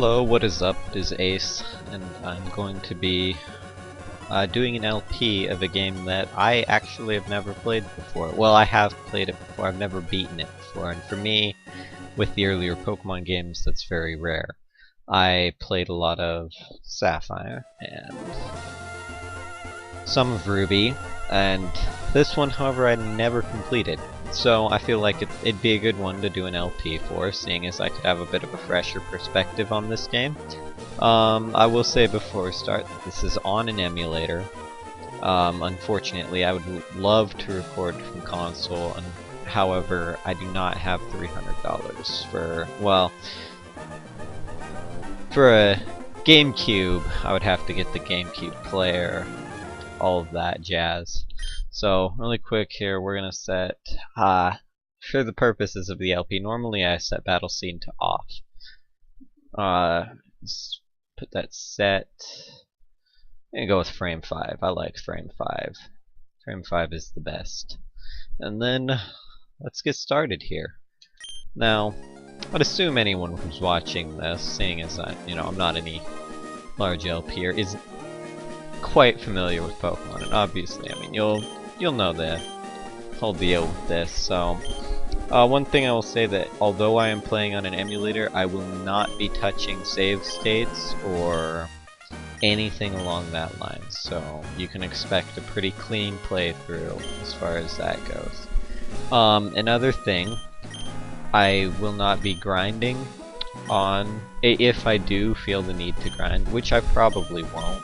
Hello, what is up? It is Ace, and I'm going to be doing an LP of a game that I actually have never played before. Well, I have played it before, I've never beaten it before, and for me, with the earlier Pokemon games, that's very rare. I played a lot of Sapphire, and some of Ruby, and this one, however, I never completed. So I feel like it'd be a good one to do an LP for, seeing as I could have a bit of a fresher perspective on this game. I will say before we start that this is on an emulator. Unfortunately, I would love to record from console, and however, I do not have $300 for, well, for a GameCube. I would have to get the GameCube player, all of that jazz. So, really quick here, we're gonna set, for the purposes of the LP, normally I set Battle Scene to off. Let's put that set, I'm gonna go with frame 5, I like frame 5. Frame 5 is the best. And then, let's get started here. Now, I'd assume anyone who's watching this, seeing as I'm not any large LPer, is quite familiar with Pokemon, and obviously, I mean, you'll know the whole deal with this. So, one thing I will say that although I am playing on an emulator, I will not be touching save states or anything along that line. So you can expect a pretty clean playthrough as far as that goes. Another thing, I will not be grinding on, if I do feel the need to grind, which I probably won't.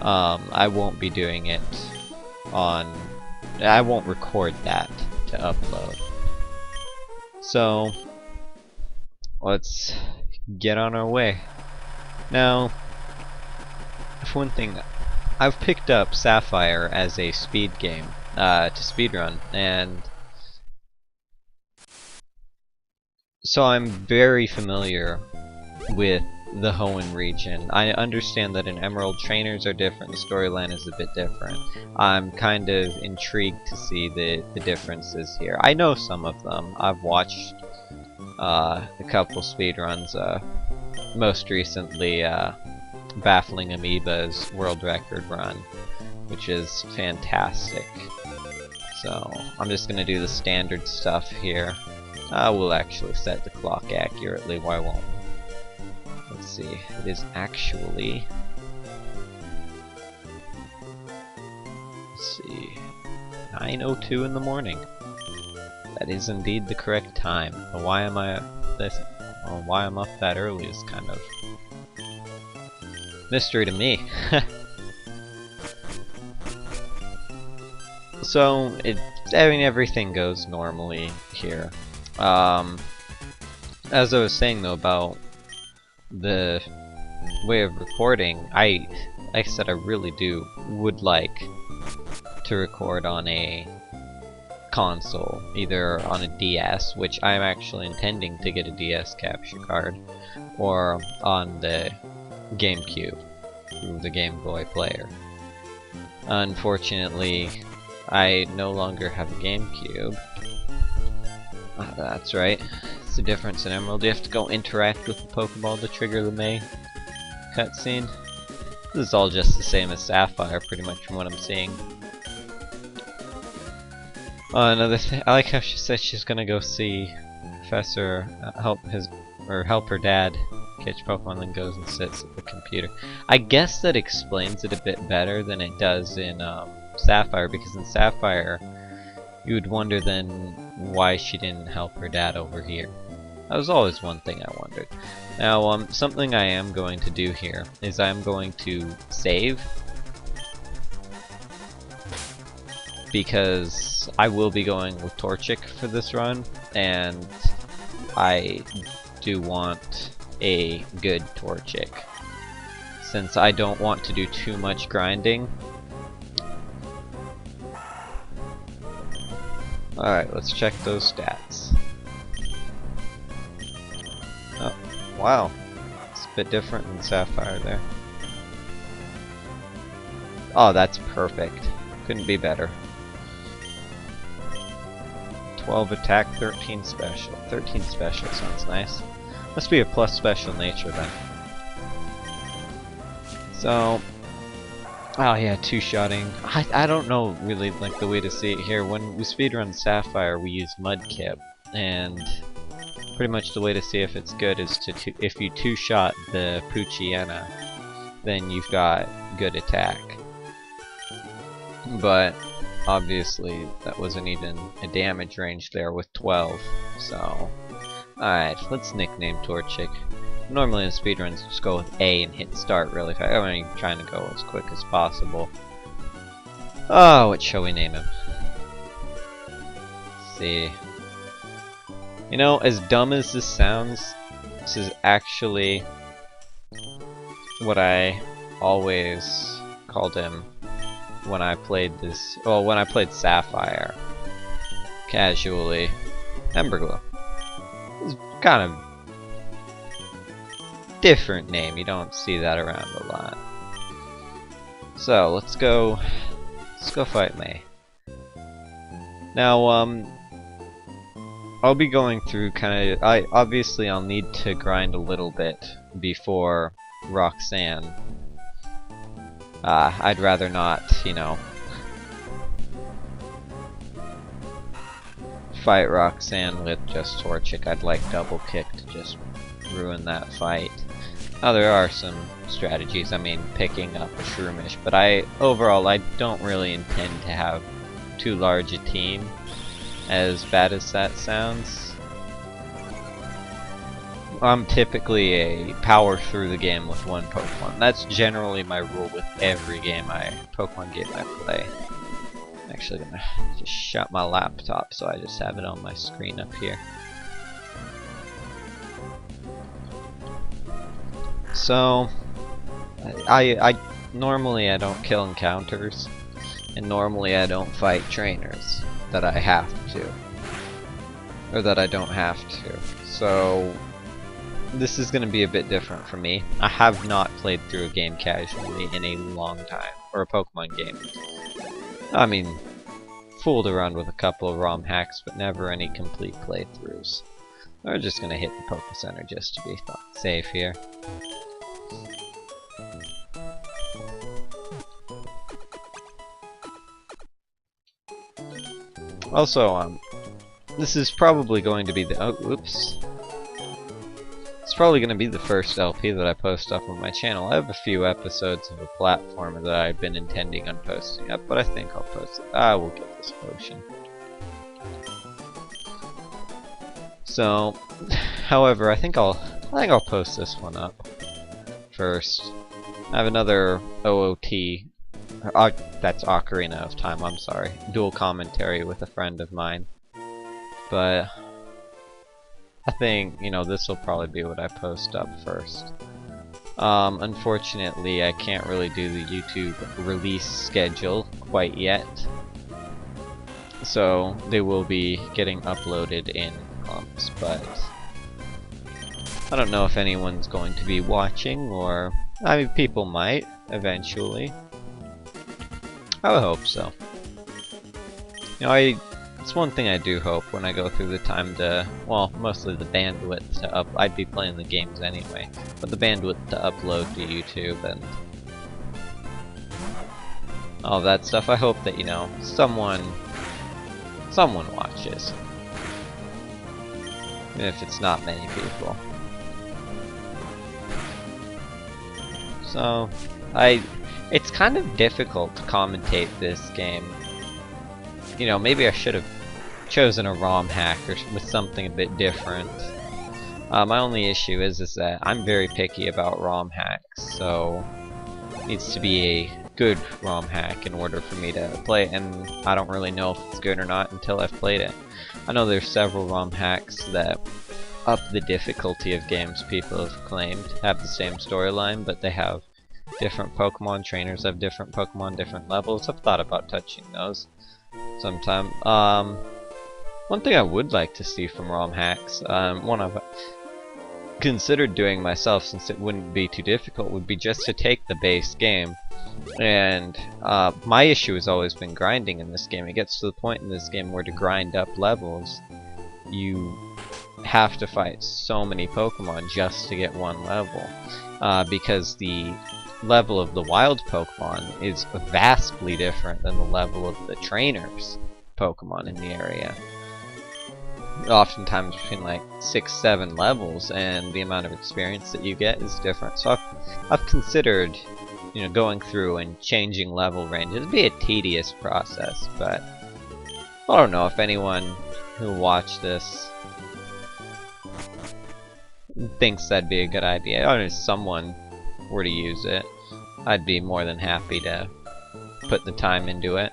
I won't be doing it on, I won't record that to upload. So, let's get on our way. Now, for one thing, I've picked up Sapphire as a speed game, to speedrun, and so I'm very familiar with the Hoenn region. I understand that in Emerald trainers are different, the storyline is a bit different. I'm kind of intrigued to see the differences here. I know some of them. I've watched a couple speedruns, most recently Baffling Amoeba's world record run, which is fantastic. So I'm just gonna do the standard stuff here. We'll actually set the clock accurately, why won't we? Let's see, it is actually, let's see, 9:02 in the morning. That is indeed the correct time. But why am I why I'm up that early is kind of mystery to me. So I mean, everything goes normally here. As I was saying though about the way of recording, like I said, I really would like to record on a console, either on a DS, which I'm actually intending to get a DS capture card, or on the GameCube through the Game Boy player. Unfortunately, I no longer have a GameCube. That's right. The difference in Emerald, you have to go interact with the Pokeball to trigger the May cutscene. This is all just the same as Sapphire, pretty much from what I'm seeing. Another thing, I like how she said she's gonna go see Professor, help her dad catch Pokemon, then goes and sits at the computer. I guess that explains it a bit better than it does in Sapphire, because in Sapphire you would wonder then why she didn't help her dad over here. That was always one thing I wondered. Now, something I am going to do here is I'm going to save, because I will be going with Torchic for this run, and I do want a good Torchic, since I don't want to do too much grinding. Alright, let's check those stats. Oh, wow. It's a bit different than Sapphire there. Oh, that's perfect. Couldn't be better. 12 attack, 13 special. 13 special sounds nice. Must be a plus special nature then. So, oh yeah, two-shotting. I don't know really like the way to see it here. When we speedrun Sapphire, we use Mudkip, and pretty much the way to see if it's good is if you two-shot the Poochyena, then you've got good attack. But obviously that wasn't even a damage range there with 12. So, alright, let's nickname Torchic. Normally in speedruns, just go with A and hit start really fast. I mean, trying to go as quick as possible. Oh, what shall we name him? Let's see. You know, as dumb as this sounds, this is actually what I always called him when I played this. Well, when I played Sapphire casually. Emberglow. It's kind of different name. You don't see that around a lot. So let's go fight May. Now I'll be going through kind of. Obviously I'll need to grind a little bit before Roxanne. I'd rather not, you know, fight Roxanne with just Torchic. I'd like Double Kick to just ruin that fight. Now there are some strategies, I mean picking up a Shroomish, but overall I don't really intend to have too large a team, as bad as that sounds. I'm typically a power through the game with one Pokemon. That's generally my rule with every Pokemon game I play. I'm actually gonna just shut my laptop so I just have it on my screen up here. So, normally I don't kill encounters, and normally I don't fight trainers that I have to, or that I don't have to. So, this is going to be a bit different for me. I have not played through a game casually in a long time, or a Pokemon game. I mean, fooled around with a couple of ROM hacks, but never any complete playthroughs. We're just going to hit the Poké Center just to be safe here. Also, this is probably going to be the it's probably going to be the first LP that I post up on my channel. I have a few episodes of a platform that I've been intending on posting up, but I think I'll post it. I will get this potion. So, however, I think I'll post this one up first. I have another OOT. That's Ocarina of Time, I'm sorry. Dual commentary with a friend of mine. But I think, you know, this will probably be what I post up first. Unfortunately, I can't really do the YouTube release schedule quite yet. So they will be getting uploaded in clumps, but I don't know if anyone's going to be watching, or I mean, people might eventually. I would hope so. You know, it's one thing I do hope when I go through the time to, well, mostly the bandwidth to I'd be playing the games anyway, but the bandwidth to upload to YouTube and all that stuff. I hope that, you know, someone watches, even if it's not many people. So, it's kind of difficult to commentate this game. You know, maybe I should have chosen a ROM hack or with something a bit different. My only issue is that I'm very picky about ROM hacks, so it needs to be a good ROM hack in order for me to play it, and I don't really know if it's good or not until I've played it. I know there's several ROM hacks that up the difficulty of games people have claimed have the same storyline, but they have different Pokemon, trainers have different Pokemon, different levels. I've thought about touching those sometime. One thing I would like to see from ROM hacks, one I've considered doing myself since it wouldn't be too difficult, would be just to take the base game, and my issue has always been grinding in this game. It gets to the point in this game where to grind up levels, you have to fight so many Pokemon just to get one level, because the level of the wild Pokemon is vastly different than the level of the trainers Pokemon in the area. Oftentimes between like 6-7 levels, and the amount of experience that you get is different. So I've considered, you know, going through and changing level ranges. It'd be a tedious process, but I don't know if anyone who watched this thinks that'd be a good idea. I don't know if someone were to use it, I'd be more than happy to put the time into it.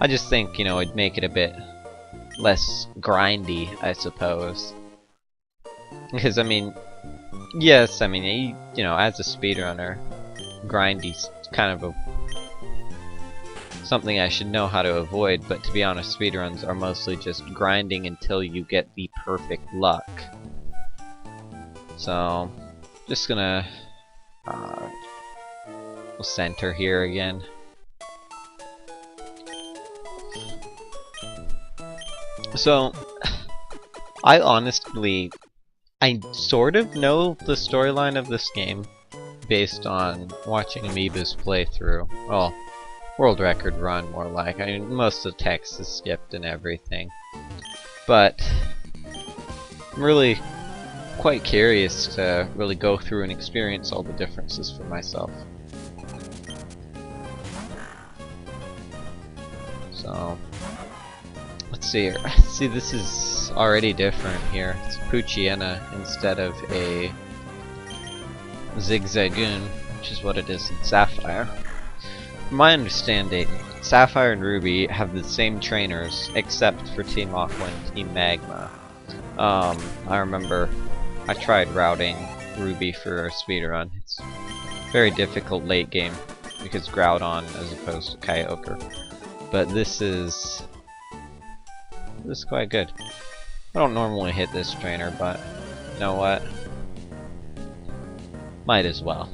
I just think, you know, it'd make it a bit less grindy, I suppose. Because, I mean, yes, I mean, you know, as a speedrunner, grindy's kind of something I should know how to avoid, but to be honest, speedruns are mostly just grinding until you get the perfect luck. So, just gonna we'll center here again. So, I sort of know the storyline of this game based on watching Amoeba's playthrough. Well, world record run, more like. I mean, most of the text is skipped and everything. But I'm really quite curious to really go through and experience all the differences for myself. So, let's see here. See, this is already different here. It's Poochyena instead of a Zigzagoon, which is what it is in Sapphire. From my understanding, Sapphire and Ruby have the same trainers, except for Team Aqua and Team Magma. I remember I tried routing Ruby for a speedrun. It's very difficult late game because Groudon as opposed to Kyogre. But this is quite good. I don't normally hit this trainer, but you know what? Might as well.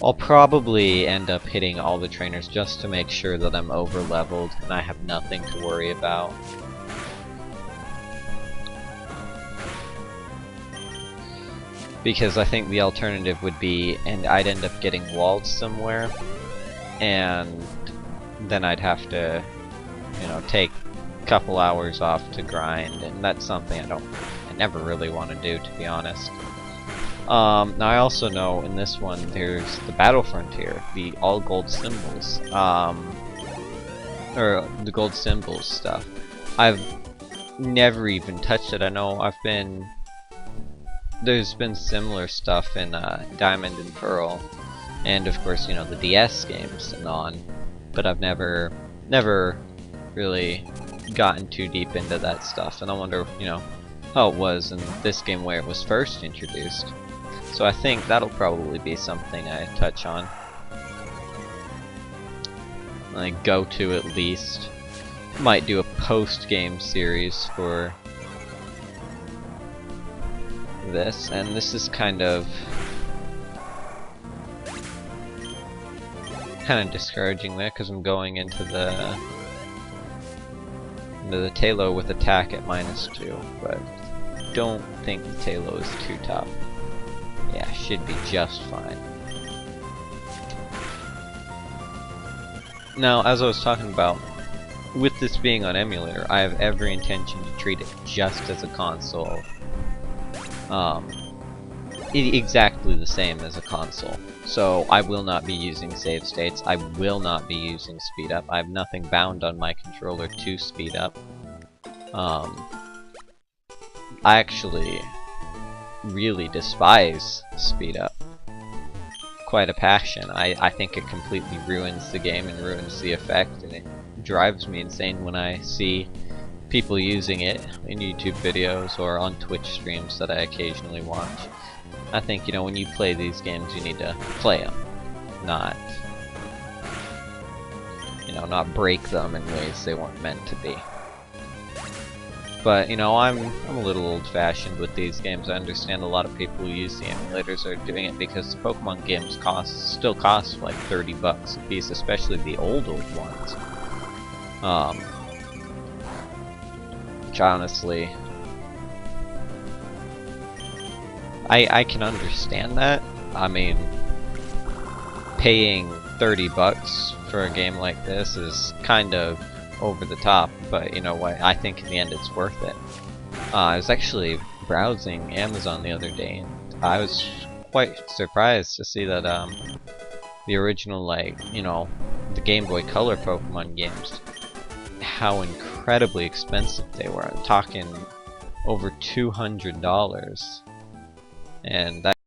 I'll probably end up hitting all the trainers just to make sure that I'm over leveled and I have nothing to worry about. Because I think the alternative would be, and I'd end up getting walled somewhere, and then I'd have to, you know, take a couple hours off to grind, and that's something I never really want to do, to be honest. Now I also know in this one there's the Battle Frontier, the all gold symbols, or the gold symbols stuff. I've never even touched it. I know there's been similar stuff in Diamond and Pearl, and of course, you know, the DS games and on, but I've never really gotten too deep into that stuff, and I wonder, you know, how it was in this game where it was first introduced. So I think that'll probably be something I touch on. Like, go to at least. Might do a post-game series for this, and this is kind of discouraging there because I'm going into the Talo with attack at -2, but don't think the Talo is too tough. Yeah, should be just fine. Now, as I was talking about, with this being on emulator, I have every intention to treat it just as a console. Exactly the same as a console. So I will not be using save states, I will not be using speed up, I have nothing bound on my controller to speed up. I actually really despise speed up. Quite a passion. I think it completely ruins the game and ruins the effect, and it drives me insane when I see people using it in YouTube videos or on Twitch streams that I occasionally watch. I think, you know, when you play these games, you need to play them, not, you know, not break them in ways they weren't meant to be. But, you know, I'm a little old-fashioned with these games. I understand a lot of people who use the emulators are doing it because the Pokemon games still cost like 30 bucks a piece, especially the old ones. Which honestly, I can understand that. I mean, paying $30 for a game like this is kind of over the top, but you know what? I think in the end it's worth it. I was actually browsing Amazon the other day, and I was quite surprised to see that the original, like, you know, the Game Boy Color Pokemon games, how incredibly expensive they were. I'm talking over $200, and that